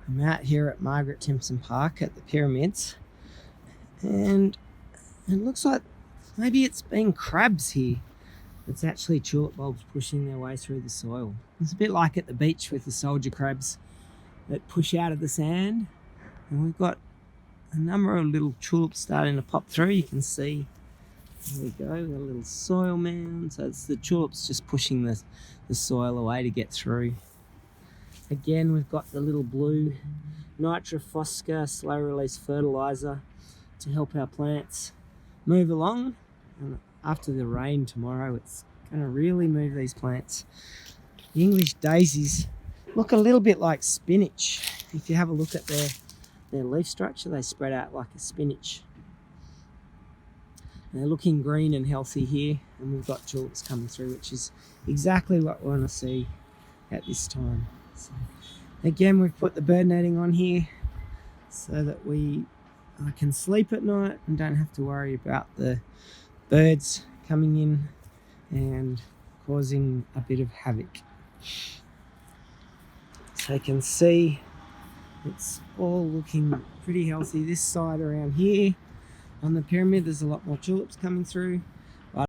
I'm out here at Margaret Timpson Park at the pyramids, and it looks like maybe it's been crabs here. It's actually tulip bulbs pushing their way through the soil. It's a bit like at the beach with the soldier crabs that push out of the sand. And we've got a number of little tulips starting to pop through. You can see, there we go, we've got a little soil mound. So it's the tulips just pushing the soil away to get through. Again, we've got the little blue nitrofosca slow release fertilizer to help our plants move along. And after the rain tomorrow, it's going to really move these plants. The English daisies look a little bit like spinach. If you have a look at their leaf structure, they spread out like a spinach. And they're looking green and healthy here, and we've got tulips coming through, which is exactly what we want to see at this time. So, again, we've put the bird netting on here so that I can sleep at night and don't have to worry about the birds coming in and causing a bit of havoc. So you can see it's all looking pretty healthy. This side around here on the pyramid, there's a lot more tulips coming through.